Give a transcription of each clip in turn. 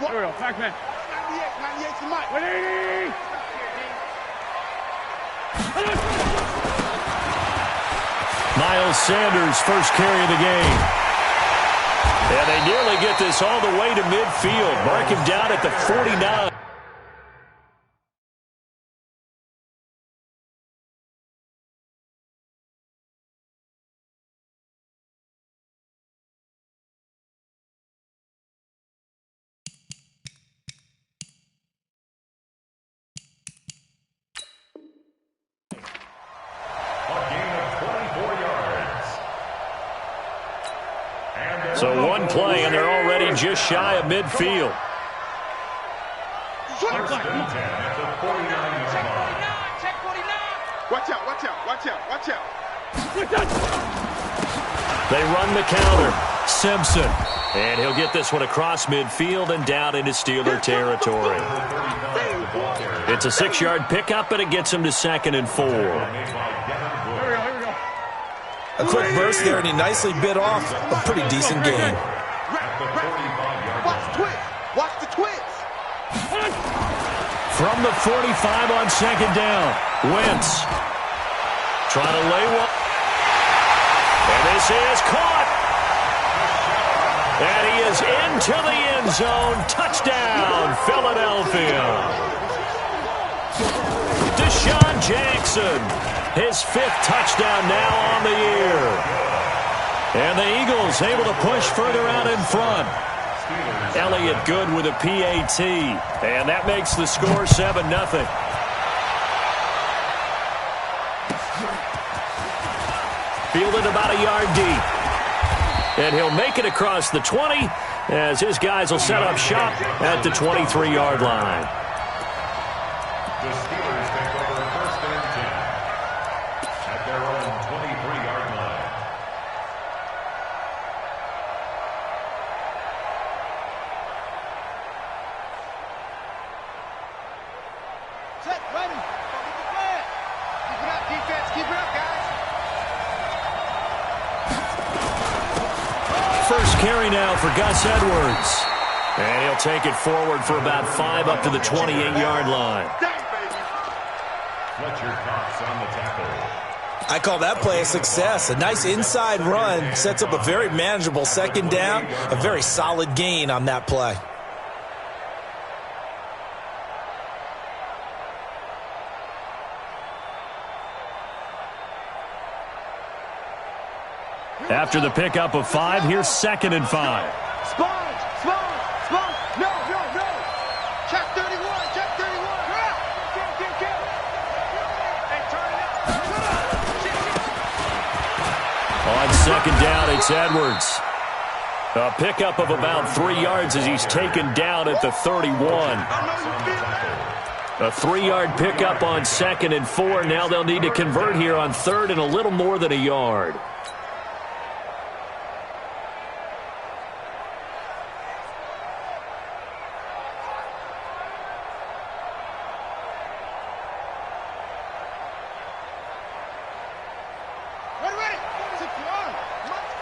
Here we go. Pac-Man. 98's the mic. 180. Miles Sanders, first carry of the game. And they nearly get this all the way to midfield. Mark him down at the 49. So one play, and they're already just shy of midfield. Watch out, watch out, watch out, watch out. They run the counter. Simpson. And he'll get this one across midfield and down into Steeler territory. It's a 6-yard pickup, and it gets him to 2nd and 4. A quick burst there, and he nicely bit off a pretty decent gain. Watch the twist. Watch the twist. From the 45 on 2nd down. Wentz trying to lay one. And this is caught. And he is into the end zone. Touchdown, Philadelphia. Deshaun Jackson. His 5th touchdown now on the year. And the Eagles able to push further out in front. Elliott good with a PAT. And that makes the score 7-0. Fielded about a yard deep. And he'll make it across the 20 as his guys will set up shop at the 23-yard line. The Steelers take over 1st and 10 at their own 23-yard line. Set, ready. Keep it flat. Keep it up, defense. Keep it up, guys. First carry now for Gus Edwards. And he'll take it forward for about 5 up to the 28-yard line. Fletcher Cox on the tackle. I call that play a success. A nice inside run sets up a very manageable 2nd down. A very solid gain on that play. After the pickup of 5, here's 2nd and 5. Sponge. No. Check 31. Check 31. Kill. Hey, turn it up. On 2nd down, it's Edwards. A pickup of about 3 yards as he's taken down at the 31. A 3-yard pickup on 2nd and 4. Now they'll need to convert here on 3rd and a little more than a yard. Ready. 61.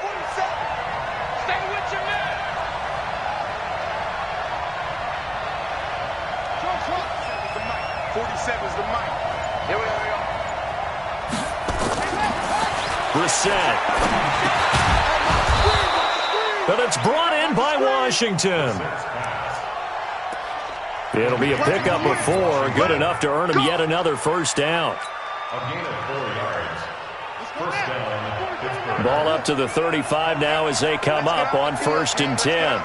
47. Stay with your man. Trump. 47's the mic. Here we go. Brissett. But it's brought in by Washington. It'll be a pickup of 4. Good enough to earn him yet another 1st down. A gain of 4 yards. 1st down, Pittsburgh. Ball up to the 35 now as they come up on 1st and 10.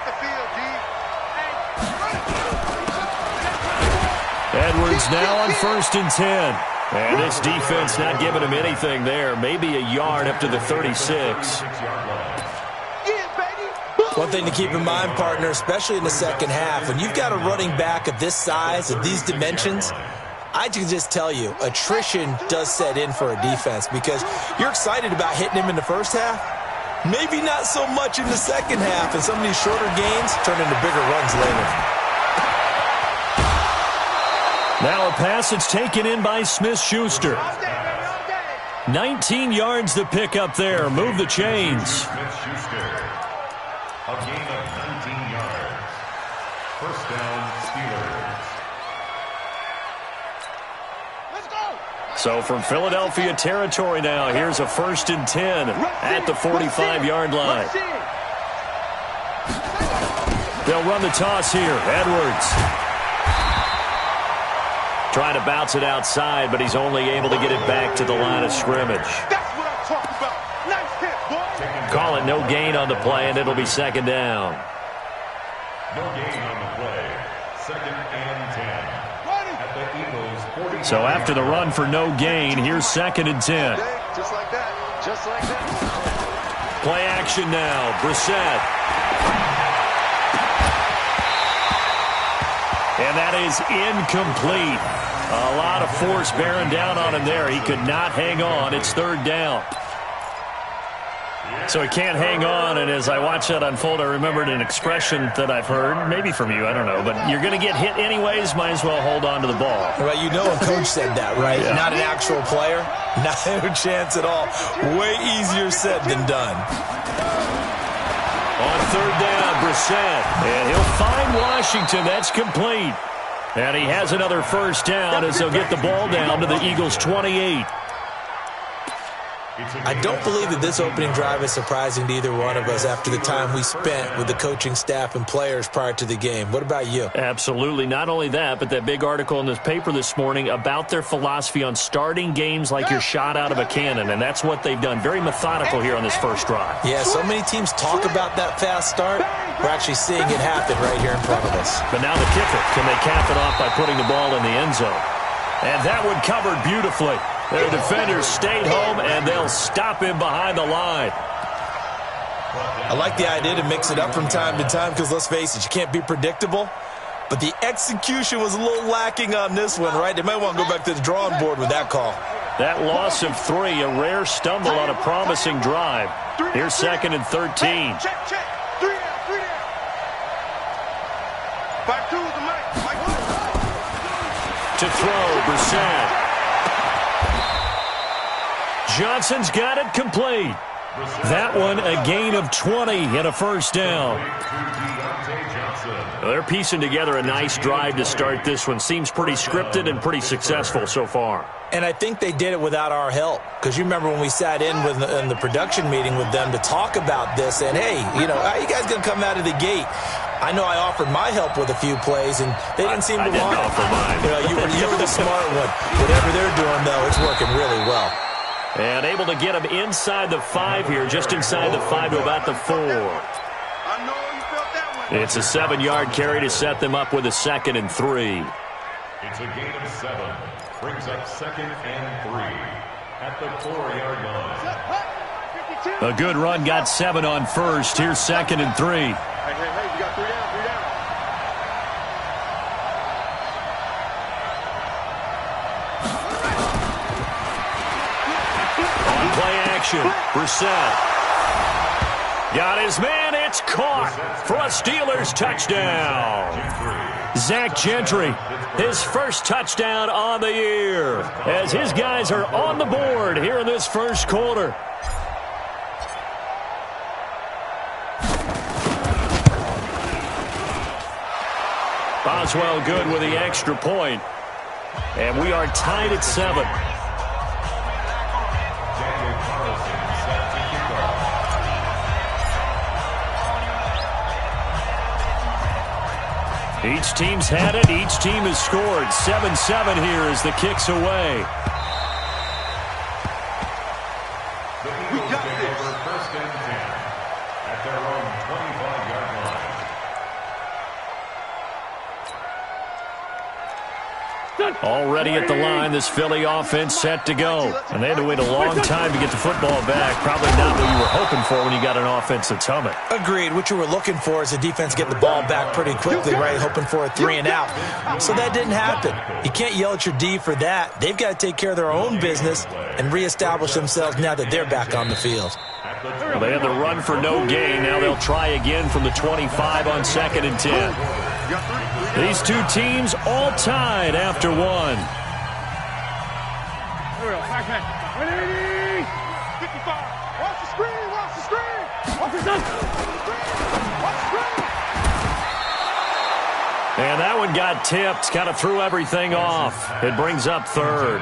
Edwards now on 1st and 10. And this defense not giving him anything there. Maybe a yard up to the 36. One thing to keep in mind, partner, especially in the 2nd half, when you've got a running back of this size, of these dimensions, I can just tell you, attrition does set in for a defense because you're excited about hitting him in the 1st half. Maybe not so much in the 2nd half, and some of these shorter gains turn into bigger runs later. Now a pass that's taken in by Smith-Schuster. 19 yards to pick up there. Move the chains. Smith-Schuster. A gain of 19 yards. First down, Steelers. Let's go. So from Philadelphia territory now, here's a 1st and 10 at the 45-yard line. They'll run the toss here. Edwards trying to bounce it outside, but he's only able to get it back to the line of scrimmage. That's what I'm talking about. Nice hit, boy. Call it no gain on the play, and it'll be 2nd down. No gain on the play. 2nd and 10. At the Eagles' 40. So after the run for no gain, here's 2nd and 10. Just like that. Just like that. Play action now. Brissett. And that is incomplete. A lot of force bearing down on him there. He could not hang on. It's 3rd down. So he can't hang on, and as I watch that unfold, I remembered an expression that I've heard, maybe from you, I don't know, but you're going to get hit anyways, might as well hold on to the ball. Right, you know a coach said that, right? Yeah. Not an actual player. Not a chance at all. Way easier said than done. On 3rd down, Brissett, and he'll find Washington. That's complete. And he has another 1st down as they'll get the ball down to the Eagles' 28. I don't believe that this opening drive is surprising to either one of us after the time we spent with the coaching staff and players prior to the game. What about you? Absolutely. Not only that, but that big article in this paper this morning about their philosophy on starting games like you're shot out of a cannon, and that's what they've done. Very methodical here on this first drive. Yeah, so many teams talk about that fast start. We're actually seeing it happen right here in front of us. But now the kicker. Can they cap it off by putting the ball in the end zone? And that one covered beautifully. Their defenders stayed home, and they'll stop him behind the line. I like the idea to mix it up from time to time because, let's face it, you can't be predictable. But the execution was a little lacking on this one, right? They might want to go back to the drawing board with that call. That loss of 3, a rare stumble on a promising drive. Here's 2nd and 13. Check, check. 3 down, 3 down. Back to the mic. To throw, Brissett. Johnson's got it complete. That one a gain of 20 and a 1st down. Well, they're piecing together a nice drive to start this one. Seems pretty scripted and pretty successful so far. And I think they did it without our help. Because you remember when we sat in the production meeting with them to talk about this, and hey, you know, how are you guys going to come out of the gate? I know I offered my help with a few plays, and they didn't seem to want it. Offer mine. You know, you were the smart one. Whatever they're doing, though, it's working really well. And able to get him inside the 5 here, just inside the 5 to about the 4. I know you felt that one. It's a 7-yard carry to set them up with a 2nd and 3. It's a gain of 7. Brings up 2nd and 3 at the 4-yard line. A good run got 7 on 1st. Here's 2nd and 3. Hey, you got 3 down, 3 down. On play action, Brissett. Got his man, it's caught for a Steelers touchdown. Zach Gentry, his first touchdown on the year, as his guys are on the board here in this first quarter. Boswell good with the extra point. And we are tied at 7. Each team's had it. Each team has scored. 7-7 here as the kick's away. We got this. 1st and 10 at their own 25-yard line. Already at the line, this Philly offense set to go. And they had to wait a long time to get the football back. Probably not what you were hoping for when you got an offense that's humming. Agreed. What you were looking for is the defense getting the ball back pretty quickly, right? Hoping for a 3 and out. So that didn't happen. You can't yell at your D for that. They've got to take care of their own business and reestablish themselves now that they're back on the field. Well, they had the run for no gain. Now they'll try again from the 25 on 2nd and 10. These two teams all tied after 1. 55. Watch the screen. Watch the screen. Watch the screen. Watch the screen. And that one got tipped, kind of threw everything off. It brings up third.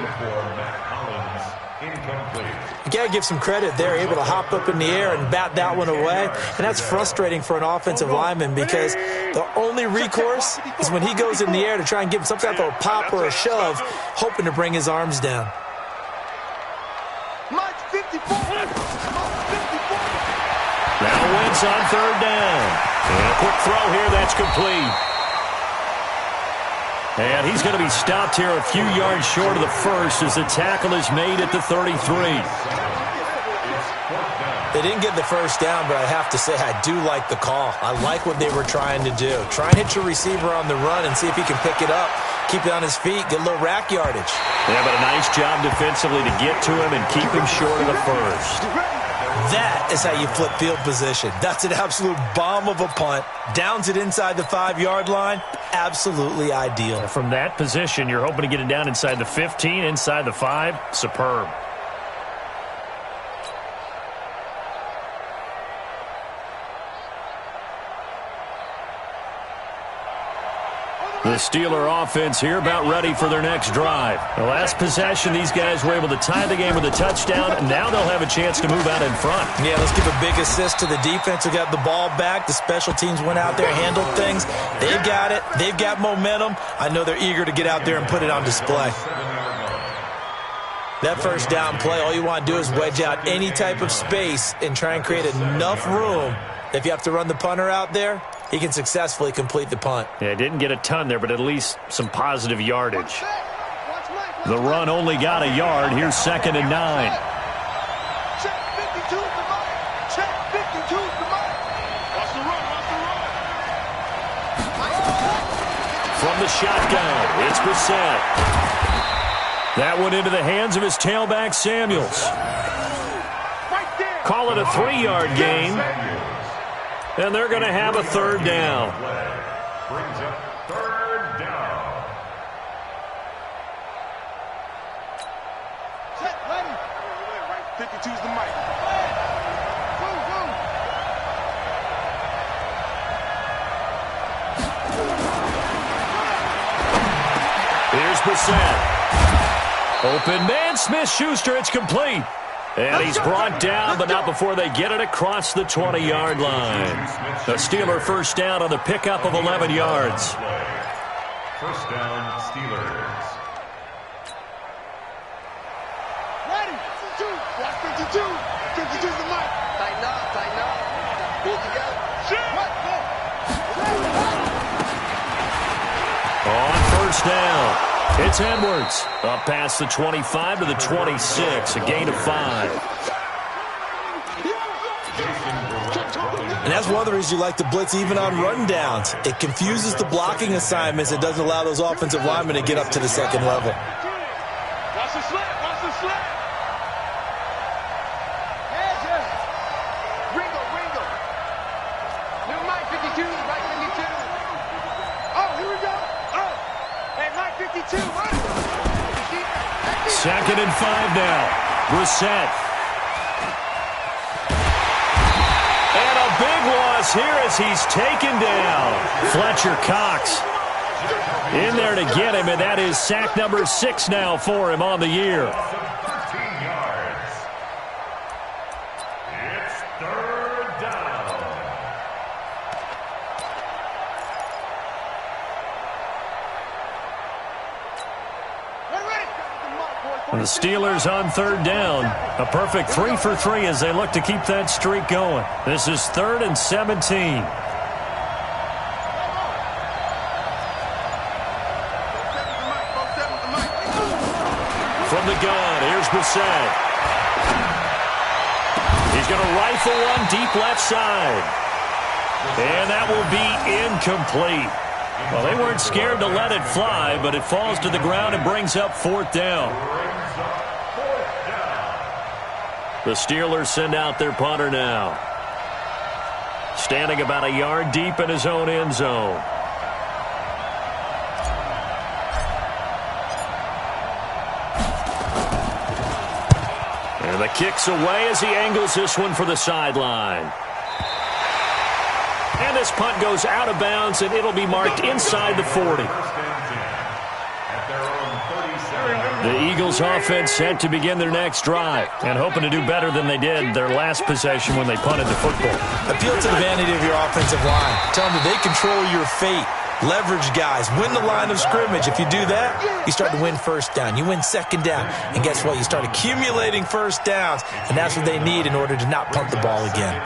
You got to give some credit. They're able to hop up in the air and bat that one away. And that's frustrating for an offensive lineman because the only recourse is when he goes in the air to try and give some type of a pop or a shove, hoping to bring his arms down. Now Wentz on third down. And a quick throw here, that's complete. And he's going to be stopped here a few yards short of the first as the tackle is made at the 33. They didn't get the first down, but I have to say I do like the call. I like what they were trying to do. Try and hit your receiver on the run and see if he can pick it up, keep it on his feet, get a little rack yardage. Yeah, but a nice job defensively to get to him and keep him short of the first. That is how you flip field position. That's an absolute bomb of a punt. Downs it inside the 5-yard line. Absolutely ideal. From that position, you're hoping to get it down inside the 15, inside the 5. Superb. The Steeler offense here about ready for their next drive. The last possession, these guys were able to tie the game with a touchdown, and now they'll have a chance to move out in front. Yeah, let's give a big assist to the defense who got the ball back. The special teams went out there, handled things. They've got it. They've got momentum. I know they're eager to get out there and put it on display. That first down play, all you want to do is wedge out any type of space and try and create enough room. If you have to run the punter out there, he can successfully complete the punt. Yeah, didn't get a ton there, but at least some positive yardage. The run only got a yard. Here's 2nd and 9. Check 52 to Mike. Check 52 to Mike. Watch the run. From the shotgun, it's Brissett. That one into the hands of his tailback, Samuels. Call it a 3-yard gain. And they're going to have a third down. Brings up third down. Set, ready. 52's the mic. Here's Brissett. Open man, Smith-Schuster, it's complete. And he's brought down, but not before they get it across the 20-yard line. The Steeler first down on the pickup of 11 yards. First down, Steelers. Ready. 52. Watch 52. 52's the mic. Tighten up. Pull together. On first down, it's Edwards. Up past the 25 to the 26, a gain of 5. And that's one of the reasons you like to blitz even on rundowns. It confuses the blocking assignments. It doesn't allow those offensive linemen to get up to the second level. Watch the slant. Ringo. New Mike 52, Mike 52. Oh, here we go. Oh, hey, Mike 52, run. 2nd and 5 now. Brissett. And a big loss here as he's taken down. Fletcher Cox in there to get him, and that is sack number 6 now for him on the year. 13 yards. It's third down. And the Steelers on third down. A perfect 3 for 3 as they look to keep that streak going. This is 3rd and 17. From the gun, here's Brissett. He's going to rifle one deep left side. And that will be incomplete. Well, they weren't scared to let it fly, but it falls to the ground and brings up 4th down. The Steelers send out their punter now. Standing about a yard deep in his own end zone. And the kick's away as he angles this one for the sideline. And this punt goes out of bounds, and it'll be marked inside the 40. The Eagles offense set to begin their next drive and hoping to do better than they did their last possession when they punted the football. Appeal to the vanity of your offensive line. Tell them that they control your fate. Leverage guys. Win the line of scrimmage. If you do that, you start to win first down. You win second down. And guess what? You start accumulating first downs. And that's what they need in order to not punt the ball again.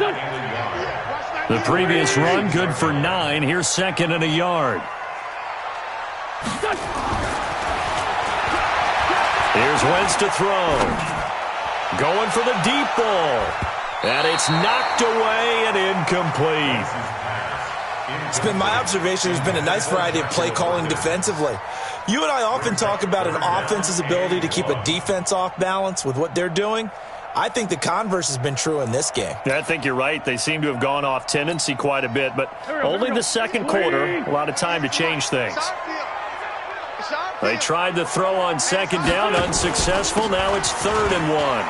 The previous run, good for 9. Here's second and a yard. Here's Wentz to throw. Going for the deep ball. And it's knocked away and incomplete. It's been my observation there's been a nice variety of play calling defensively. You and I often talk about an offense's ability to keep a defense off balance with what they're doing. I think the converse has been true in this game. I think you're right. They seem to have gone off tendency quite a bit, but only the second quarter, a lot of time to change things. They tried to throw on second down, unsuccessful. Now it's 3rd and 1.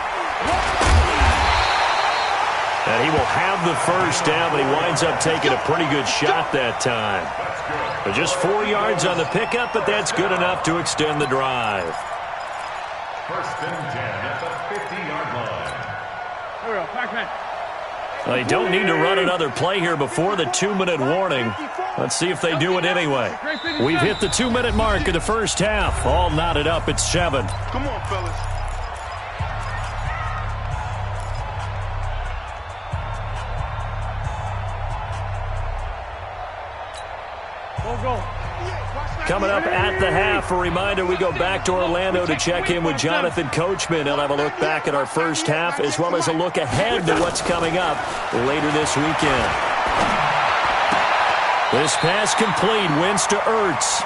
And he will have the first down, but he winds up taking a pretty good shot that time. But just 4 yards on the pickup, but that's good enough to extend the drive. 1st and 10 at the 50-yard line. There we go. Back man. They don't need to run another play here before the 2-minute warning. Let's see if they do it anyway. We've hit the 2-minute mark of the first half. All knotted up at 7. Come on, fellas. Go. Coming up at the half, a reminder, we go back to Orlando to check in with Jonathan Coachman. He'll have a look back at our first half as well as a look ahead to what's coming up later this weekend. This pass complete, Wentz to Ertz.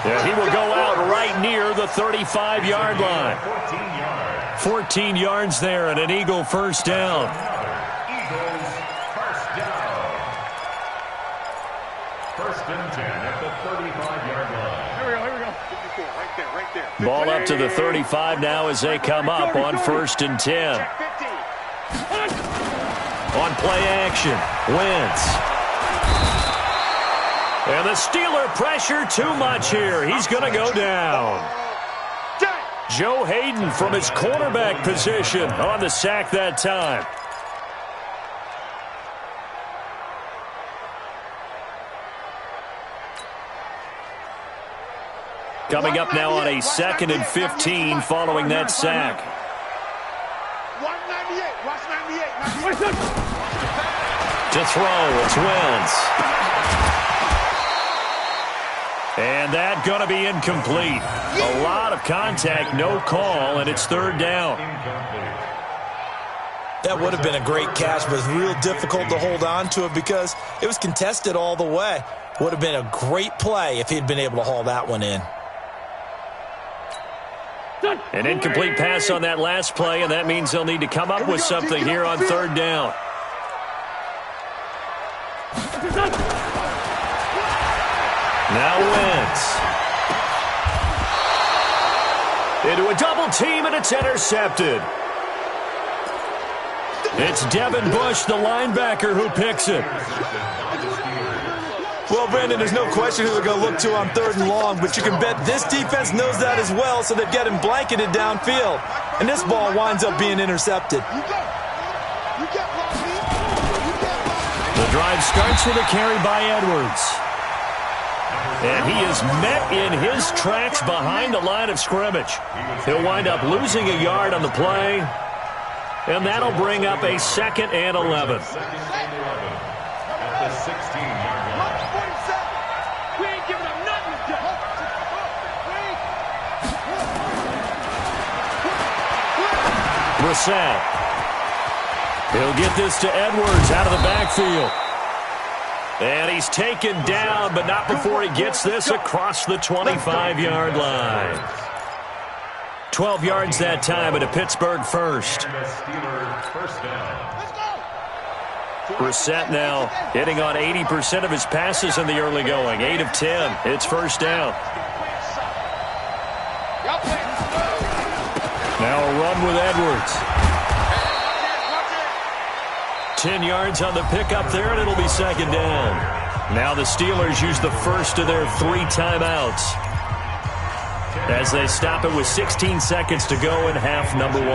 Yeah, he will go out right near the 35-yard line. 14 yards there and an Eagle first down. Eagles first down. 1st and 10 at the 35-yard line. Here we go. Right there. Ball up to the 35 now as they come up on 1st and 10. On play action, Wentz. And the Steeler pressure too much here. He's going to go down. Joe Hayden from his cornerback position on the sack that time. Coming up now on a 2nd and 15 following that sack. 198. Watch 98. To throw, it's Wentz. And that going to be incomplete. A lot of contact, no call, and it's 3rd down. That would have been a great catch, but it's real difficult to hold on to it because it was contested all the way. Would have been a great play if he'd been able to haul that one in. An incomplete pass on that last play, and that means they'll need to come up with something here on 3rd down. Now Wentz. Into a double team, and it's intercepted. It's Devin Bush, the linebacker, who picks it. Well, Brandon, there's no question who they're going to look to on 3rd and long, but you can bet this defense knows that as well, so they've got him blanketed downfield. And this ball winds up being intercepted. The drive starts with a carry by Edwards. And he is met in his tracks behind the line of scrimmage. He'll wind up losing a yard on the play, and that'll bring up a 2nd and 11. At the 16-yard line. We ain't giving up nothing to do. Brissett. He'll get this to Edwards out of the backfield. And he's taken down, but not before he gets this across the 25-yard line. 12 yards that time at a Pittsburgh first. And the Steelers first down. Brissett now hitting on 80% of his passes in the early going. 8 of 10. It's first down. Now a run with Edwards. 10 yards on the pickup there, and it'll be second down. Now the Steelers use the first of their 3 timeouts as they stop it with 16 seconds to go in half number 1.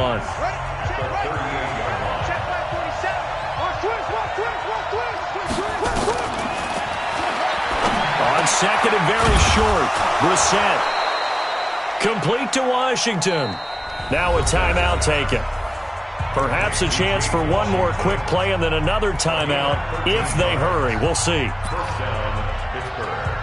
On second and very short, Brissett. Complete to Washington. Now a timeout taken. Perhaps a chance for one more quick play and then another timeout if they hurry. We'll see. First down, Pittsburgh.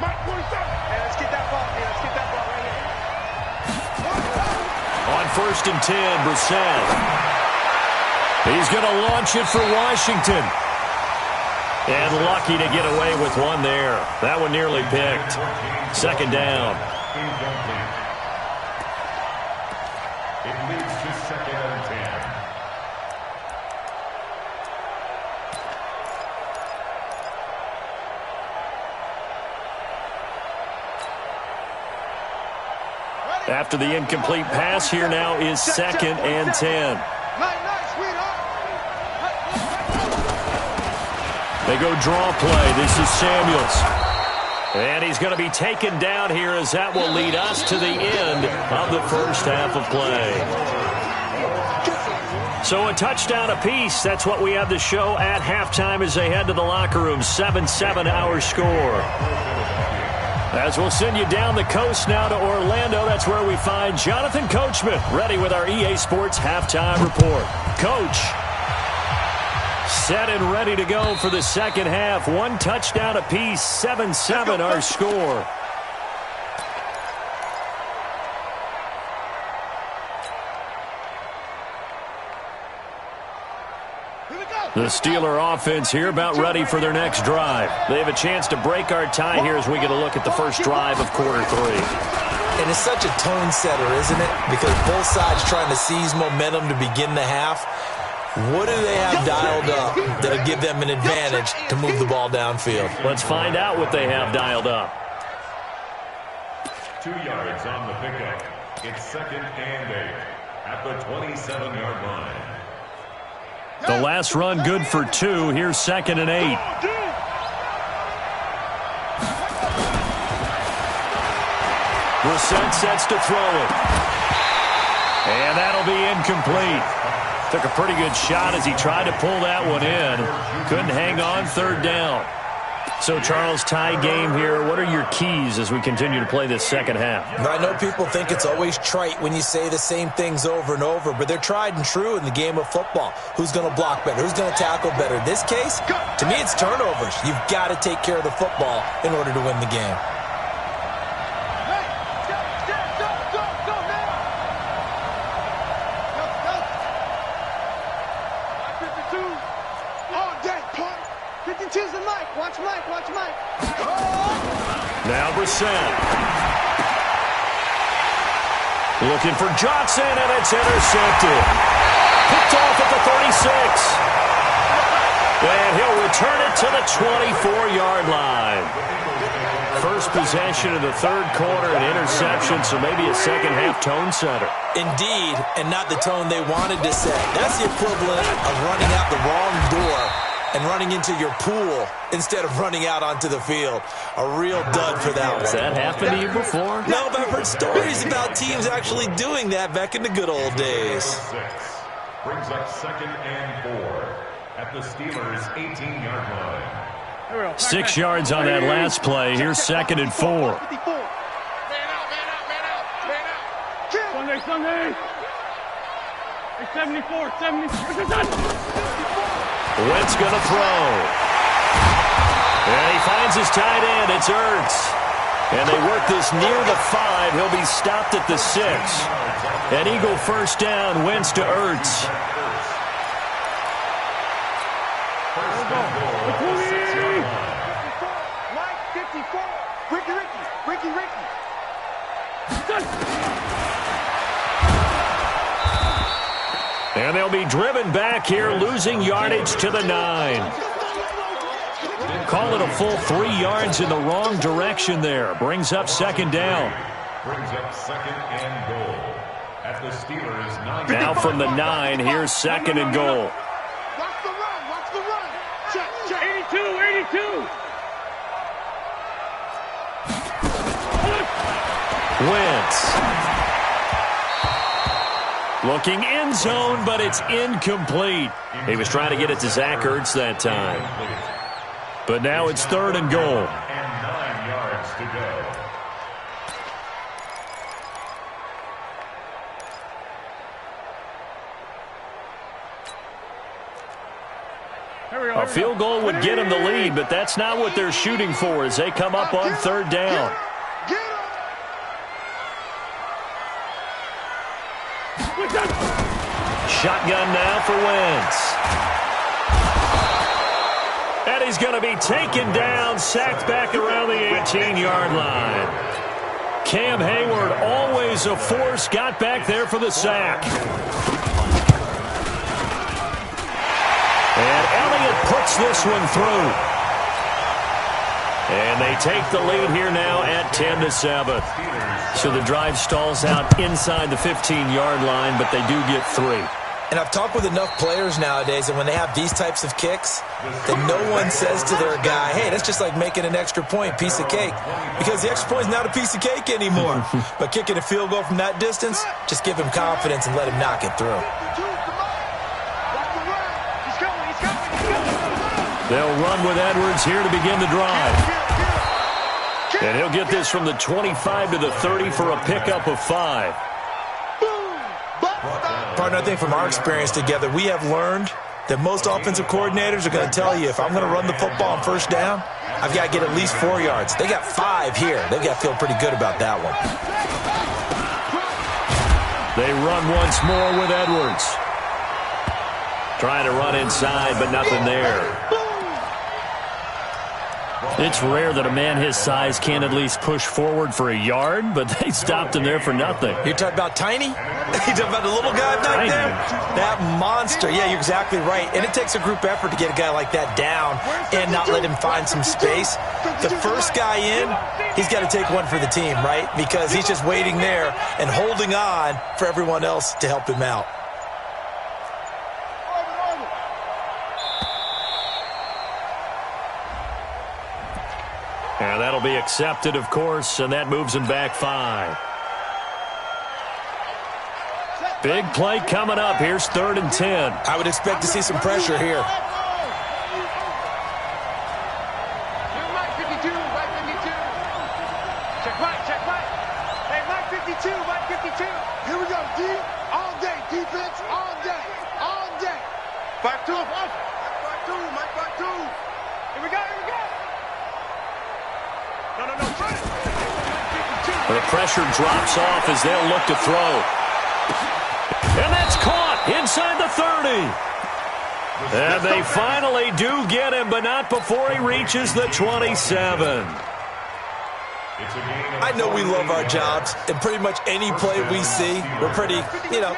Mike, 47. Hey, let's get that ball. Yeah, let's get that ball right here. On first and 10, Brissett. He's going to launch it for Washington. And lucky to get away with one there. That one nearly picked. Second down. Incomplete. It leads to second and 10. After the incomplete pass, here now is second and 10. They go draw play. This is Samuels. And he's going to be taken down here as that will lead us to the end of the first half of play. So a touchdown apiece. That's what we have to show at halftime as they head to the locker room. 7-7 our score. As we'll send you down the coast now to Orlando, that's where we find Jonathan Coachman ready with our EA Sports halftime report. Coach, set and ready to go for the second half. One touchdown apiece, 7-7 our score. The Steeler offense here about ready for their next drive. They have a chance to break our tie here as we get a look at the first drive of quarter 3. And it's such a tone setter, isn't it? Because both sides trying to seize momentum to begin the half. What do they have dialed up that'll give them an advantage to move the ball downfield? Let's find out what they have dialed up. 2 yards on the pickup. It's second and 8 at the 27-yard line. The last run good for 2. Here's second and 8. Brissett sets to throw it. And that'll be incomplete. Took a pretty good shot as he tried to pull that one in. Couldn't hang on, third down. So, Charles, tie game here. What are your keys as we continue to play this second half? I know people think it's always trite when you say the same things over and over, but they're tried and true in the game of football. Who's going to block better? Who's going to tackle better? In this case, to me, it's turnovers. You've got to take care of the football in order to win the game. Watch Mike. Now Brissett. Looking for Johnson, and it's intercepted. Picked off at the 36. And he'll return it to the 24-yard line. First possession of the third quarter, an interception, so maybe a second-half tone setter. Indeed, and not the tone they wanted to set. That's the equivalent of running out the wrong door and running into your pool instead of running out onto the field. A real dud for that one. Has that happened to you before? No, but I've heard stories about teams actually doing that back in the good old days. 6 brings up second and 4 at the Steelers' 18-yard line. 6 yards on that last play. Here's second and 4. Man out. Sunday. 74. Wentz going to throw. And he finds his tight end. It's Ertz. And they work this near the 5. He'll be stopped at the 6. An Eagle first down. Wentz to Ertz. Mike, 54. Ricky. And they'll be driven back here, losing yardage to the 9. Call it a full 3 yards in the wrong direction there. Brings up second down. Brings up second and goal. At the Steelers' 9. Now from the 9, here's second and goal. Watch the run. Watch the run. Check, check. 82, 82. Wentz. Looking end zone, but it's incomplete. He was trying to get it to Zach Ertz that time. But now it's third and goal. And 9 yards to go. A field goal would get them the lead, but that's not what they're shooting for as they come up on third down. Shotgun now for Wentz. And he's going to be taken down, sacked back around the 18-yard line. Cam Hayward, always a force, got back there for the sack. And Elliott puts this one through. And they take the lead here now at 10-7. So the drive stalls out inside the 15-yard line, but they do get 3. And I've talked with enough players nowadays, and when they have these types of kicks, that no one says to their guy, hey, that's just like making an extra point, piece of cake. Because the extra point is not a piece of cake anymore. But kicking a field goal from that distance, just give him confidence and let him knock it through. They'll run with Edwards here to begin the drive. And he'll get this from the 25 to the 30 for a pickup of 5. Partner, I think from our experience together, we have learned that most offensive coordinators are going to tell you, if I'm going to run the football on first down, I've got to get at least 4 yards. They got 5 here. They've got to feel pretty good about that one. They run once more with Edwards. Trying to run inside, but nothing there. It's rare that a man his size can't at least push forward for a yard, but they stopped him there for nothing. You're talking about tiny? You're talking about the little guy back there? That monster. Yeah, you're exactly right. And it takes a group effort to get a guy like that down and not let him find some space. The first guy in, he's got to take one for the team, right? Because he's just waiting there and holding on for everyone else to help him out. And that'll be accepted, of course, and that moves him back 5. Big play coming up. Here's third and 10. I would expect to see some pressure here. Mike 52, Mike 52. Check right, check right. Hey, Mike 52, Mike 52. Here we go, D. All day, defense, all day, all day. 5-2, Mike 5-2, Mike 5-2. Here we go, here we go. No. The pressure drops off as they'll look to throw. And that's caught inside the 30. And they finally do get him, but not before he reaches the 27. I know we love our jobs, and pretty much any play we see, we're pretty,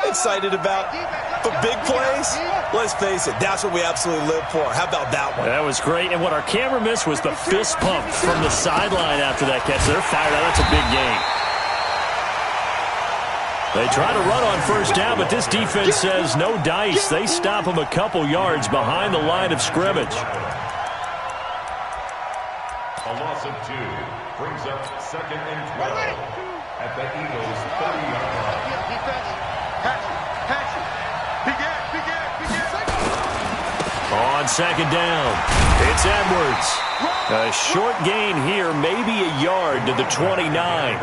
excited about. But big plays, let's face it, that's what we absolutely live for. How about that one? That was great. And what our camera missed was the fist pump from the sideline after that catch. They're fired out. That's a big game. They try to run on first down, but this defense says no dice. They stop them a couple yards behind the line of scrimmage. A loss of 2 brings up second and 12 at the Eagles' 30-yard line. On second down, it's Edwards. A short gain here, maybe a yard to the 29.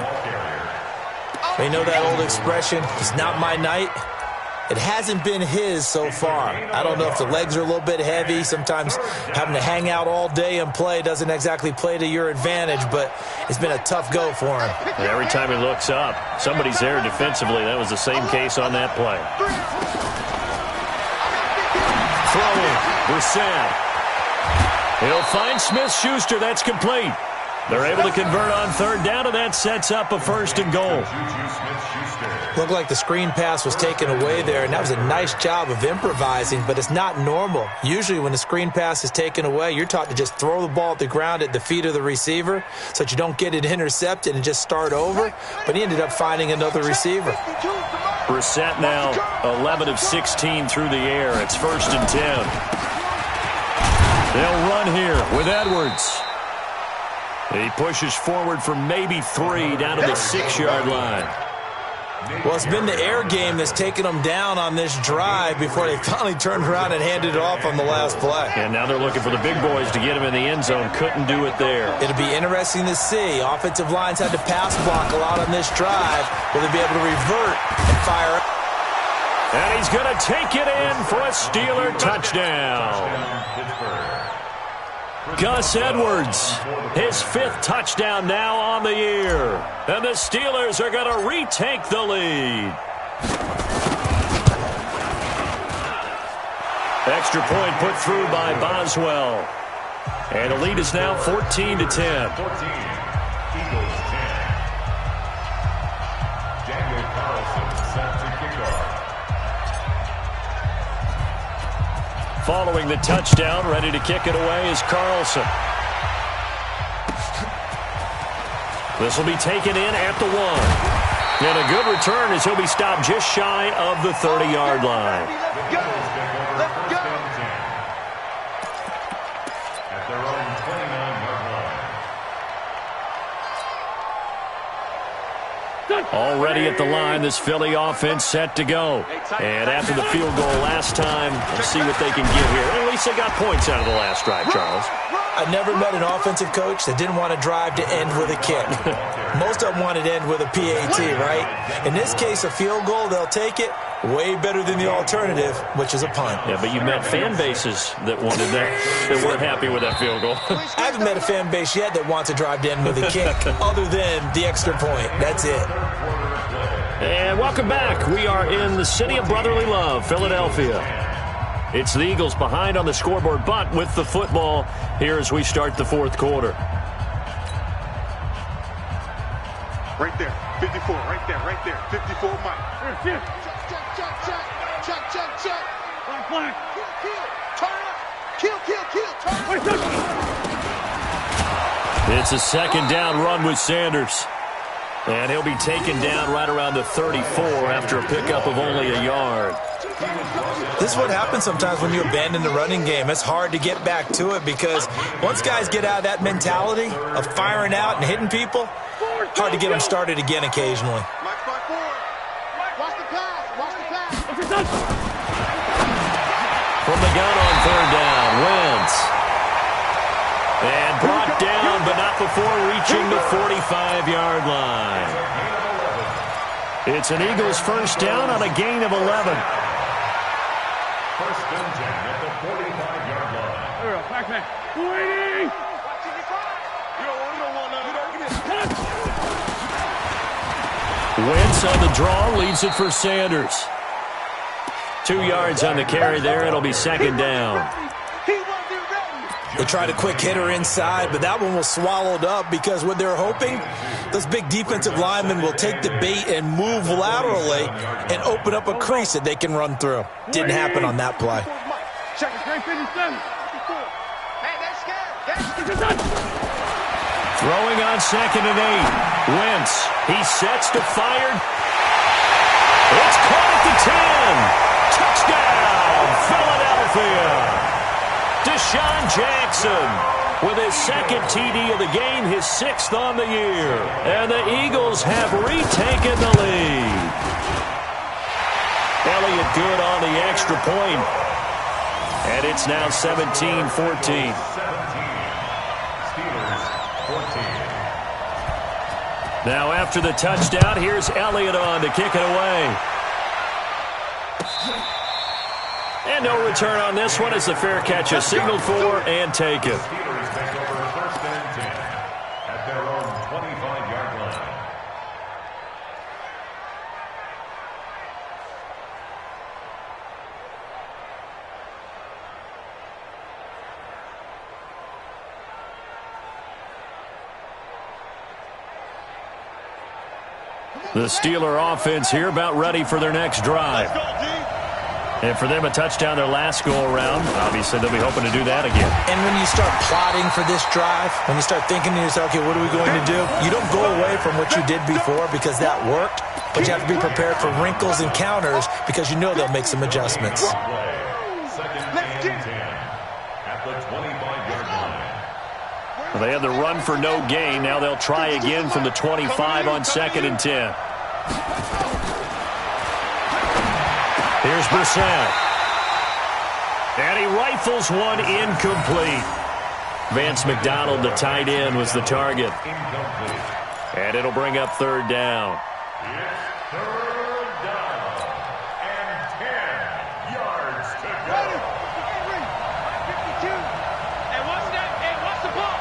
You know that old expression, it's not my night? It hasn't been his so far. I don't know if the legs are a little bit heavy. Sometimes having to hang out all day and play doesn't exactly play to your advantage, but it's been a tough go for him. And every time he looks up, somebody's there defensively. That was the same case on that play. Throwing, Brissett. He'll find Smith-Schuster. That's complete. They're able to convert on third down, and that sets up a 1st and goal. Looked like the screen pass was taken away there, and that was a nice job of improvising, but it's not normal. Usually when the screen pass is taken away, you're taught to just throw the ball at the ground at the feet of the receiver so that you don't get it intercepted and just start over, but he ended up finding another receiver. Brissett now 11 of 16 through the air. It's 1st and 10. They'll run here with Edwards. He pushes forward for maybe 3 down to the 6-yard line. Well, it's been the air game that's taken them down on this drive before they finally turned around and handed it off on the last play. And now they're looking for the big boys to get him in the end zone. Couldn't do it there. It'll be interesting to see. Offensive lines had to pass block a lot on this drive. Will they be able to revert and fire? And he's going to take it in for a Steeler touchdown. Gus Edwards, his 5th touchdown now on the year. And the Steelers are going to retake the lead. Extra point put through by Boswell. And the lead is now 14 to 10. 14. Eagles 10. Daniel Carlson set to kick off. Following the touchdown, ready to kick it away is Carlson. This will be taken in at the 1. And a good return as he'll be stopped just shy of the 30-yard line. Let's go. At their own 29-yard line. Already at the line, this Philly offense set to go. And after the field goal last time, let's see what they can get here. At least they got points out of the last drive, Charles. I never met an offensive coach that didn't want to drive to end with a kick. Most of them wanted to end with a PAT, right? In this case, a field goal, they'll take it. Way better than the alternative, which is a punt. Yeah, but you met fan bases that wanted that weren't happy with that field goal. I haven't met a fan base yet that wants to drive to end with a kick, other than the extra point. That's it. And welcome back. We are in the city of brotherly love, Philadelphia. It's the Eagles behind on the scoreboard, but with the football here as we start the 4th quarter. Right there, 54, right there, 54, Mike. Check. Black. Kill, turn up. It's a 2nd down run with Sanders. And he'll be taken down right around the 34 after a pickup of only a yard. This is what happens sometimes when you abandon the running game. It's hard to get back to it because once guys get out of that mentality of firing out and hitting people, hard to get them started again occasionally. Mike, watch the pass. From the gun on 3rd down, Wentz. And brought down, but not before reaching the 45-yard line. It's an Eagles 1st down on a gain of 11. 1st and 10 at the 45-yard line. Backman. Waiting. Wentz on the draw, leads it for Sanders. 2 yards on the carry there. It'll be 2nd down. They tried a quick hitter inside, but that one was swallowed up because what they're hoping, those big defensive linemen will take the bait and move laterally and open up a crease that they can run through. Didn't happen on that play. Throwing on 2nd and 8. Wentz, he sets to fire. It's caught at the 10. Touchdown, Philadelphia. Deshaun Jackson with his 2nd TD of the game, his 6th on the year. And the Eagles have retaken the lead. Elliott good on the extra point. And it's now 17-14. 17. Steelers 14. Now after the touchdown, here's Elliott on to kick it away. And no return on this one as the fair catch is signaled for and taken. Steelers take over 1st and 10 at their own 25-yard line. The Steeler offense here about ready for their next drive. And for them, a touchdown their last go-around. Obviously, they'll be hoping to do that again. And when you start plotting for this drive, when you start thinking to yourself, okay, what are we going to do? You don't go away from what you did before because that worked, but you have to be prepared for wrinkles and counters because you know they'll make some adjustments. Second and 10 at the 25-yard line. Well, they had the run for no gain. Now they'll try again from the 25 on 2nd and 10. Here's Brissett. And he rifles one incomplete. Vance McDonald, the tight end, was the target. And it'll bring up 3rd down. It's 3rd down and 10 yards to go. And what's the ball?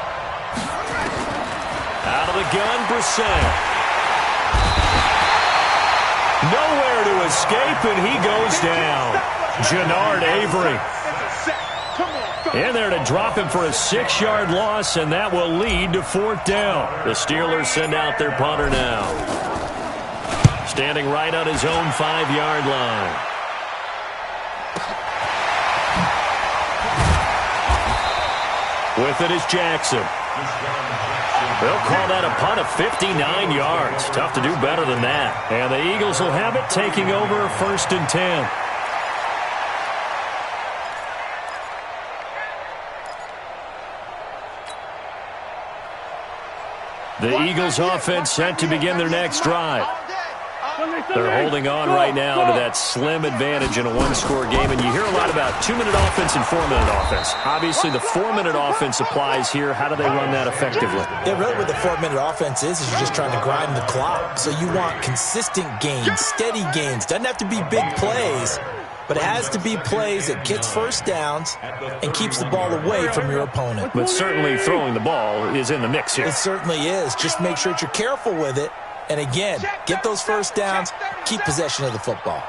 Out of the gun, Brissett. Nowhere to escape, and he goes down. Jannard Avery in there to drop him for a 6-yard loss, and that will lead to 4th down. The Steelers send out their punter now. Standing right on his own 5-yard line. With it is Jackson. They'll call that a punt of 59 yards. Tough to do better than that. And the Eagles will have it, taking over 1st and 10. The Eagles offense set to begin their next drive. They're holding on right now to that slim advantage in a one-score game, and you hear a lot about 2-minute offense and 4-minute offense. Obviously, the 4-minute offense applies here. How do they run that effectively? Yeah, really what the 4-minute offense is you're just trying to grind the clock. So you want consistent gains, steady gains. Doesn't have to be big plays, but it has to be plays that gets first downs and keeps the ball away from your opponent. But certainly throwing the ball is in the mix here. It certainly is. Just make sure that you're careful with it. And again, get those first downs, keep possession of the football.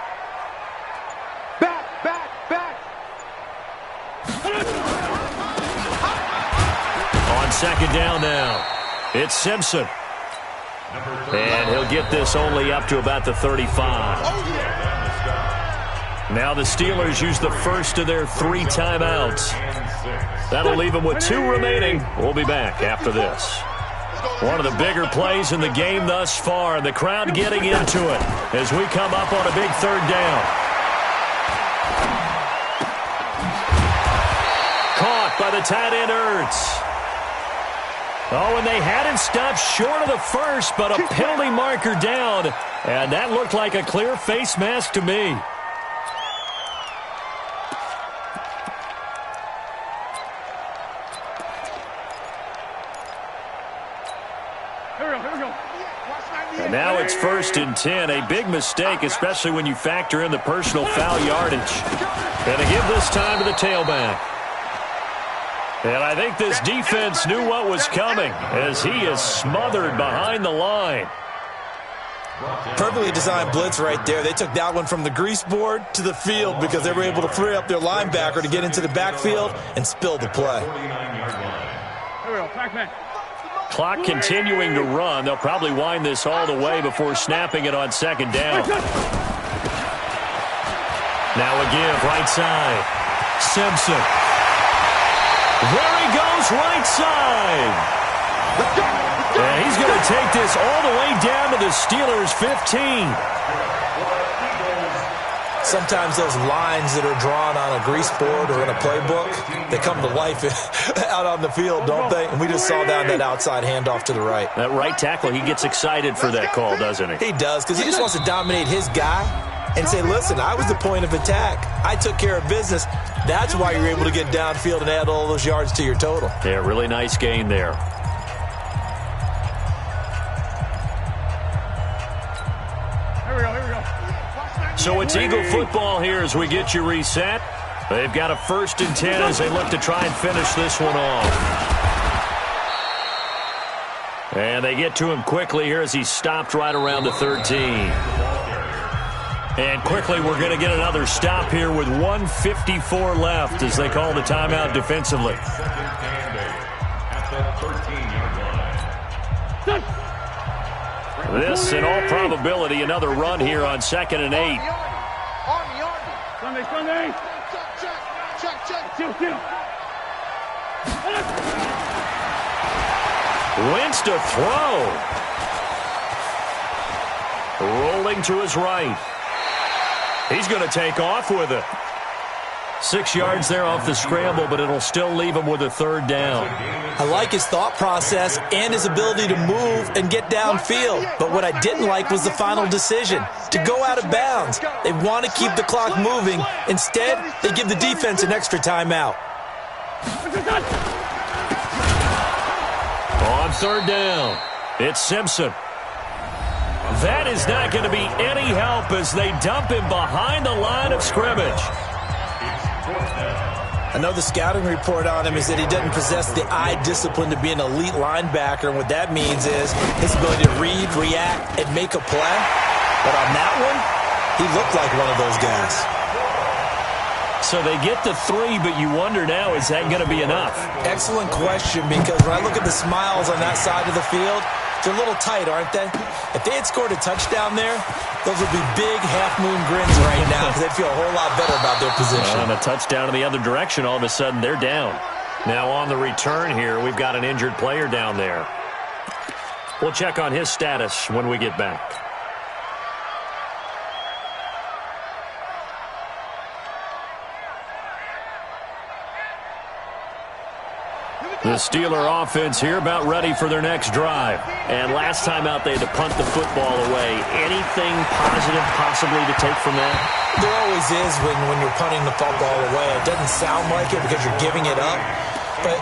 Back. On 2nd down now, it's Simpson. And he'll get this only up to about the 35. Now the Steelers use the first of their 3 timeouts. That'll leave them with 2 remaining. We'll be back after this. One of the bigger plays in the game thus far, and the crowd getting into it as we come up on a big 3rd down. Caught by the tight end Ertz. Oh, and they had him stopped short of the first, but a penalty marker down, and that looked like a clear face mask to me. And now it's 1st and 10. A big mistake, especially when you factor in the personal foul yardage. And they give this time to the tailback. And I think this defense knew what was coming as he is smothered behind the line. Perfectly designed blitz right there. They took that one from the grease board to the field because they were able to free up their linebacker to get into the backfield and spill the play. Here we go, Pac-Man. Clock continuing to run. They'll probably wind this all the way before snapping it on 2nd down. Now a give, right side. Simpson. There he goes, right side. And he's going to take this all the way down to the Steelers' 15. Sometimes those lines that are drawn on a grease board or in a playbook, they come to life out on the field, don't they? And we just saw down that outside handoff to the right. That right tackle, he gets excited for that call, doesn't he? He does, because he just wants to dominate his guy and say, listen, I was the point of attack. I took care of business. That's why you're able to get downfield and add all those yards to your total. Yeah, really nice gain there. Here we go. So it's Eagle football here as we get you reset. They've got a 1st and 10 as they look to try and finish this one off. And they get to him quickly here as he stopped right around the 13. And quickly we're going to get another stop here with 1:54 left as they call the timeout defensively. This, in all probability, another run here on 2nd and 8. Sunday. Check. Wentz to throw. Rolling to his right. He's going to take off with it. 6 yards there off the scramble, but it'll still leave him with a 3rd down. I like his thought process and his ability to move and get downfield. But what I didn't like was the final decision, to go out of bounds. They want to keep the clock moving. Instead, they give the defense an extra timeout. On 3rd down, it's Simpson. That is not going to be any help as they dump him behind the line of scrimmage. I know the scouting report on him is that he doesn't possess the eye discipline to be an elite linebacker. And what that means is his ability to read, react, and make a play. But on that one, he looked like one of those guys. So they get the 3, but you wonder now, is that going to be enough? Excellent question, because when I look at the smiles on that side of the field, they're a little tight, aren't they? If they had scored a touchdown there, those would be big half-moon grins right now because they'd feel a whole lot better about their position. And a touchdown in the other direction, all of a sudden they're down. Now on the return here, we've got an injured player down there. We'll check on his status when we get back. The Steeler offense here about ready for their next drive. And last time out, they had to punt the football away. Anything positive possibly to take from that? There always is when you're punting the football away. It doesn't sound like it because you're giving it up, but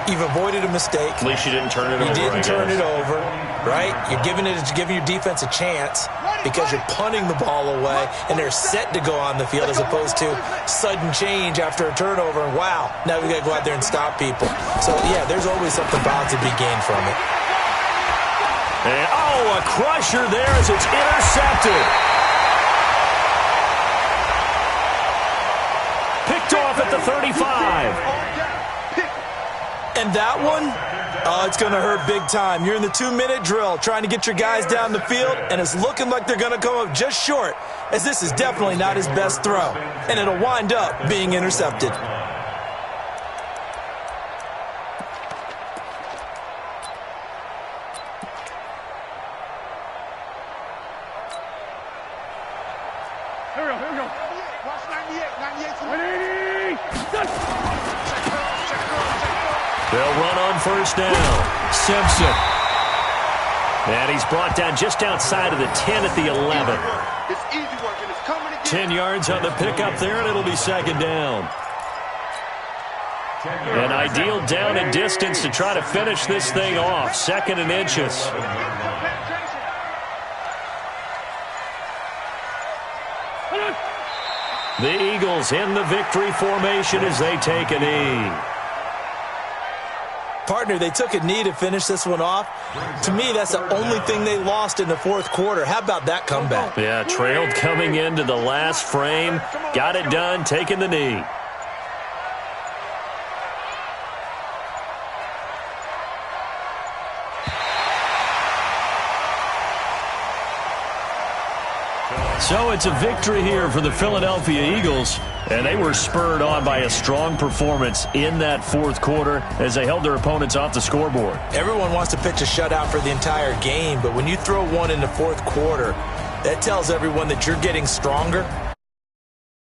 you've avoided a mistake. At least you didn't turn it over. You didn't turn it over, right? You're giving your defense a chance because you're punting the ball away, and they're set to go on the field as opposed to sudden change after a turnover. And wow, now we got to go out there and stop people. So yeah, there's always something positive to be gained from it. And a crusher there as it's intercepted. Picked off at the 35. And that one, it's going to hurt big time. You're in the 2-minute drill trying to get your guys down the field, and it's looking like they're going to come up just short, as this is definitely not his best throw. And it'll wind up being intercepted. Here we go. Watch 98. 180. They'll run on 1st down. Simpson. And he's brought down just outside of the 10 at the 11. It's easy work, and it's coming again. 10 yards on the pickup there, and it'll be 2nd down. An ideal down and distance to try to finish this thing off. 2nd and inches. The Eagles in the victory formation as they take a knee. Partner, they took a knee to finish this one off. To me, that's the only thing they lost in the 4th quarter. How about that comeback? Yeah, trailed coming into the last frame. Got it done, taking the knee. So it's a victory here for the Philadelphia Eagles, and they were spurred on by a strong performance in that 4th quarter as they held their opponents off the scoreboard. Everyone wants to pitch a shutout for the entire game, but when you throw one in the 4th quarter, that tells everyone that you're getting stronger